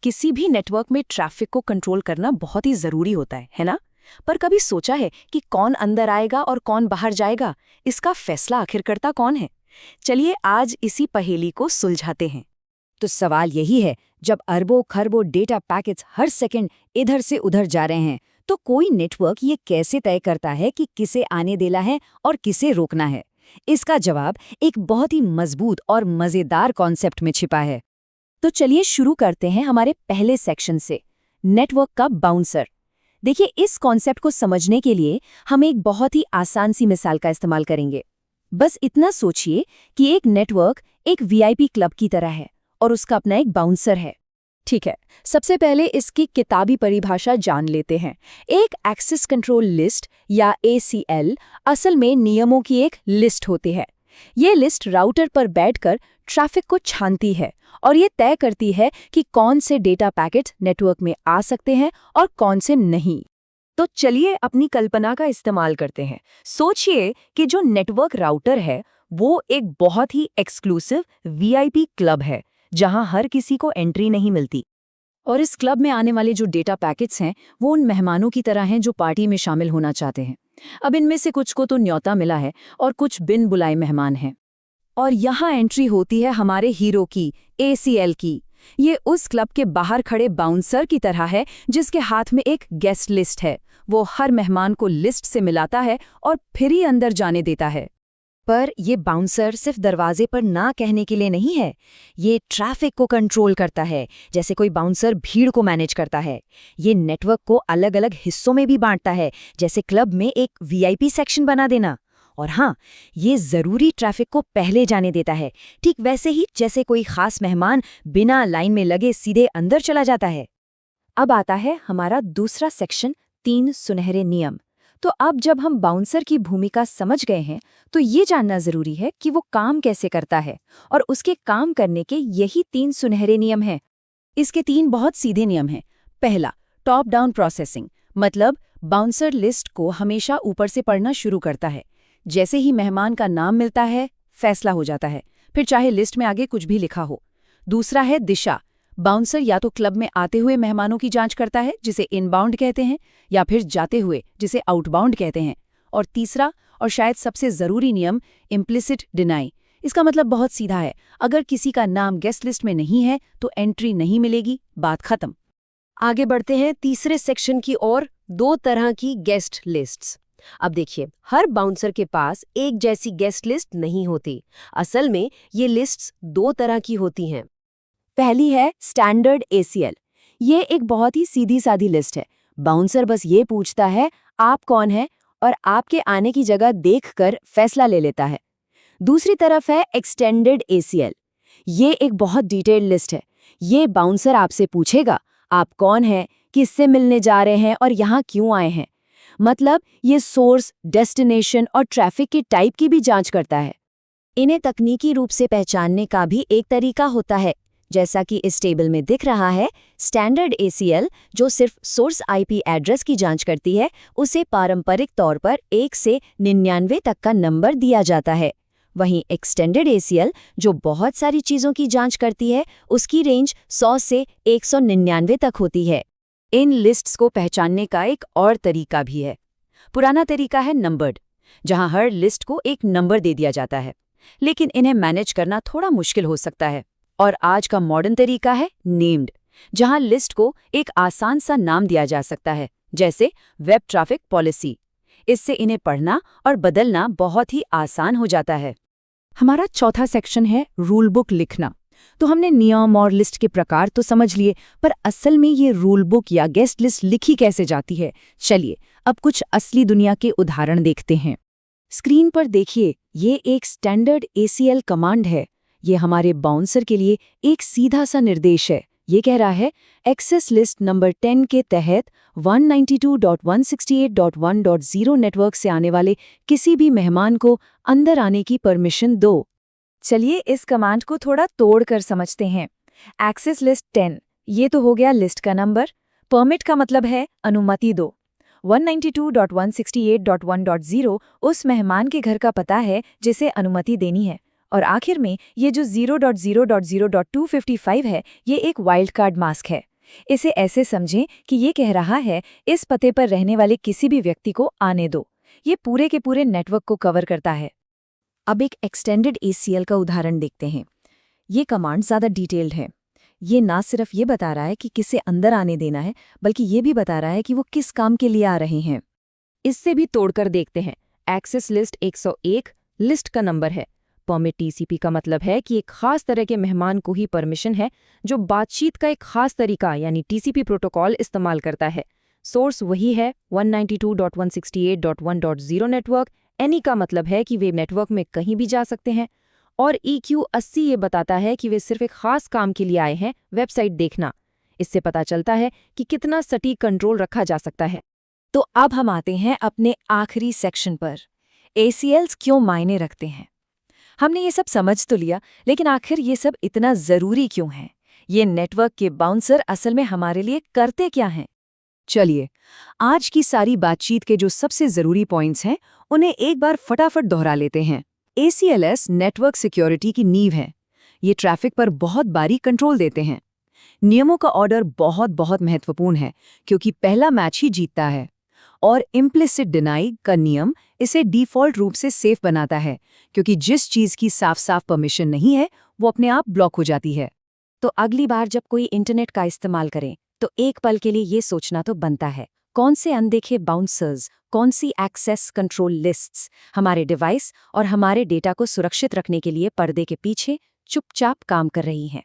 किसी भी नेटवर्क में ट्रैफिक को कंट्रोल करना बहुत ही ज़रूरी होता है ना? पर कभी सोचा है कि कौन अंदर आएगा और कौन बाहर जाएगा? इसका फैसला आखिर करता कौन है? चलिए आज इसी पहेली को सुलझाते हैं। तो सवाल यही है, जब अरबों खरबों डेटा पैकेट्स हर सेकंड इधर से उधर जा रहे हैं, तो कोई नेटवर्क ये कैसे तय करता है कि किसे आने देना है और किसे रोकना है? इसका जवाब एक बहुत ही मजबूत और मजेदार कॉन्सेप्ट में छिपा है। तो चलिए शुरू करते हैं हमारे पहले सेक्शन से, नेटवर्क का बाउंसर। देखिए, इस कॉन्सेप्ट को समझने के लिए हम एक बहुत ही आसान सी मिसाल का इस्तेमाल करेंगे। बस इतना सोचिए कि एक नेटवर्क एक वीआईपी क्लब की तरह है और उसका अपना एक बाउंसर है। ठीक है, सबसे पहले इसकी किताबी परिभाषा जान लेते हैं। एक एक्सेस कंट्रोल लिस्ट या ACL असल में नियमों की एक लिस्ट होती है। ये लिस्ट राउटर पर बैठकर ट्रैफिक को छानती है और ये तय करती है कि कौन से डेटा पैकेट नेटवर्क में आ सकते हैं और कौन से नहीं। तो चलिए अपनी कल्पना का इस्तेमाल करते हैं। सोचिए कि जो नेटवर्क राउटर है वो एक बहुत ही एक्सक्लूसिव VIP क्लब है जहां हर किसी को एंट्री नहीं मिलती। और इस क्लब में आने वाले जो डेटा पैकेट्स हैं वो उन मेहमानों की तरह हैं जो पार्टी में शामिल होना चाहते हैं। अब इनमें से कुछ को तो न्योता मिला है और कुछ बिन बुलाए मेहमान हैं। और यहाँ एंट्री होती है हमारे हीरो की, ACL की। ये उस क्लब के बाहर खड़े बाउंसर की तरह है जिसके हाथ में एक गेस्ट लिस्ट है। वो हर मेहमान को लिस्ट से मिलाता है और फिर ही अंदर जाने देता है। पर ये बाउंसर सिर्फ दरवाजे पर ना कहने के लिए नहीं है, ये ट्रैफिक को कंट्रोल करता है, जैसे कोई बाउंसर भीड़ को मैनेज करता है। ये नेटवर्क को अलग अलग हिस्सों में भी बांटता है, जैसे क्लब में एक VIP सेक्शन बना देना। और हाँ, ये ज़रूरी ट्रैफिक को पहले जाने देता है, ठीक वैसे ही जैसे कोई खास मेहमान बिना लाइन में लगे सीधे अंदर चला जाता है। अब आता है हमारा दूसरा सेक्शन, 3 सुनहरे नियम। तो अब जब हम बाउंसर की भूमिका समझ गए हैं, तो ये जानना जरूरी है कि वो काम कैसे करता है, और उसके काम करने के यही 3 सुनहरे नियम हैं। इसके 3 बहुत सीधे नियम हैं। पहला, टॉप डाउन प्रोसेसिंग, मतलब बाउंसर लिस्ट को हमेशा ऊपर से पढ़ना शुरू करता है। जैसे ही मेहमान का नाम मिलता है, फैसला हो जाता है, फिर चाहे लिस्ट में आगे कुछ भी लिखा हो। दूसरा है दिशा। बाउंसर या तो क्लब में आते हुए मेहमानों की जांच करता है, जिसे इनबाउंड कहते हैं, या फिर जाते हुए, जिसे आउटबाउंड कहते हैं। और तीसरा और शायद सबसे ज़रूरी नियम, इम्प्लिसिट डिनाई। इसका मतलब बहुत सीधा है, अगर किसी का नाम गेस्ट लिस्ट में नहीं है तो एंट्री नहीं मिलेगी, बात खत्म। आगे बढ़ते हैं तीसरे सेक्शन की ओर, 2 तरह की गेस्ट लिस्ट्स। अब देखिए, हर बाउंसर के पास एक जैसी गेस्ट लिस्ट नहीं होती। असल में ये लिस्ट्स 2 तरह की होती हैं। पहली है स्टैंडर्ड ACL। ये एक बहुत ही सीधी सादी लिस्ट है। बाउंसर बस ये पूछता है आप कौन हैं और आपके आने की जगह देखकर फैसला ले लेता है। दूसरी तरफ है एक्सटेंडेड ACL। ये एक बहुत डिटेल्ड लिस्ट है। ये बाउंसर आपसे पूछेगा आप कौन हैं, किससे मिलने जा रहे हैं और यहाँ क्यों आए हैं। मतलब ये सोर्स, डेस्टिनेशन और ट्रैफिक के टाइप की भी जांच करता है। इन्हें तकनीकी रूप से पहचानने का भी एक तरीका होता है, जैसा कि इस टेबल में दिख रहा है। स्टैंडर्ड ACL जो सिर्फ सोर्स IP एड्रेस की जांच करती है, उसे पारंपरिक तौर पर 1 से 99 तक का नंबर दिया जाता है। वहीं एक्सटेंडेड ACL जो बहुत सारी चीज़ों की जांच करती है, उसकी रेंज 100 से 199 तक होती है। इन लिस्ट्स को पहचानने का एक और तरीका भी है। पुराना तरीका है नंबर्ड, जहां हर लिस्ट को एक नंबर दे दिया जाता है, लेकिन इन्हें मैनेज करना थोड़ा मुश्किल हो सकता है। और आज का मॉडर्न तरीका है नेम्ड, जहां लिस्ट को एक आसान सा नाम दिया जा सकता है, जैसे वेब ट्रैफिक पॉलिसी। इससे इन्हें पढ़ना और बदलना बहुत ही आसान हो जाता है। हमारा चौथा सेक्शन है रूल बुक लिखना। तो हमने नियम और लिस्ट के प्रकार तो समझ लिए, पर असल में ये रूल बुक या गेस्ट लिस्ट लिखी कैसे जाती है? चलिए अब कुछ असली दुनिया के उदाहरण देखते हैं। स्क्रीन पर देखिए, ये एक स्टैंडर्ड ACL कमांड है। ये हमारे बाउंसर के लिए एक सीधा सा निर्देश है। ये कह रहा है एक्सेस लिस्ट नंबर 10 के तहत 192.168.1.0 नेटवर्क से आने वाले किसी भी मेहमान को अंदर आने की परमिशन दो। चलिए इस कमांड को थोड़ा तोड़कर समझते हैं। एक्सेस लिस्ट 10, ये तो हो गया लिस्ट का नंबर। परमिट का मतलब है अनुमति दो। 192.168.1.0 उस मेहमान के घर का पता है जिसे अनुमति देनी है। और आखिर में ये जो 0.0.0.255 है, ये एक वाइल्ड कार्ड मास्क है। इसे ऐसे समझें कि ये कह रहा है इस पते पर रहने वाले किसी भी व्यक्ति को आने दो। ये पूरे के पूरे नेटवर्क को कवर करता है। अब एक एक्सटेंडेड ACL का उदाहरण देखते हैं। ये कमांड ज़्यादा डिटेल्ड है। ये ना सिर्फ ये बता रहा है कि किसे अंदर आने देना है, बल्कि ये भी बता रहा है कि वो किस काम के लिए आ रहे हैं। इससे भी तोड़कर देखते हैं। एक्सेस लिस्ट 101 लिस्ट का नंबर है। परमिट TCP का मतलब है कि एक खास तरह के मेहमान को ही परमिशन है जो बातचीत का एक खास तरीका यानी TCP प्रोटोकॉल इस्तेमाल करता है। सोर्स वही है 192.168.1.0 नेटवर्क। एनी का मतलब है कि वे नेटवर्क में कहीं भी जा सकते हैं। और EQ 80 ये बताता है कि वे सिर्फ एक खास काम के लिए आए हैं, वेबसाइट देखना। इससे पता चलता है कि कितना सटीक कंट्रोल रखा जा सकता है। तो अब हम आते हैं अपने आखिरी सेक्शन पर, ACLs क्यों मायने रखते हैं। हमने ये सब समझ तो लिया, लेकिन आखिर ये सब इतना ज़रूरी क्यों है? ये नेटवर्क के बाउंसर असल में हमारे लिए करते क्या हैं? चलिए, आज की सारी बातचीत के जो सबसे ज़रूरी पॉइंट्स हैं, उन्हें एक बार फटाफट दोहरा लेते हैं। ACLs नेटवर्क सिक्योरिटी की नींव है। ये ट्रैफिक पर बहुत बारीक कंट्रोल देते हैं। नियमों का ऑर्डर बहुत बहुत महत्वपूर्ण है, क्योंकि पहला मैच ही जीतता है। और इम्प्लिसिट डिनाई का नियम इसे डिफ़ॉल्ट रूप से सेफ बनाता है, क्योंकि जिस चीज़ की साफ साफ परमिशन नहीं है, वो अपने आप ब्लॉक हो जाती है। तो अगली बार जब कोई इंटरनेट का इस्तेमाल करे, तो एक पल के लिए ये सोचना तो बनता है, कौन से अनदेखे बाउंसर्स, कौन सी एक्सेस कंट्रोल लिस्ट्स हमारे डिवाइस और हमारे डेटा को सुरक्षित रखने के लिए पर्दे के पीछे चुपचाप काम कर रही हैं।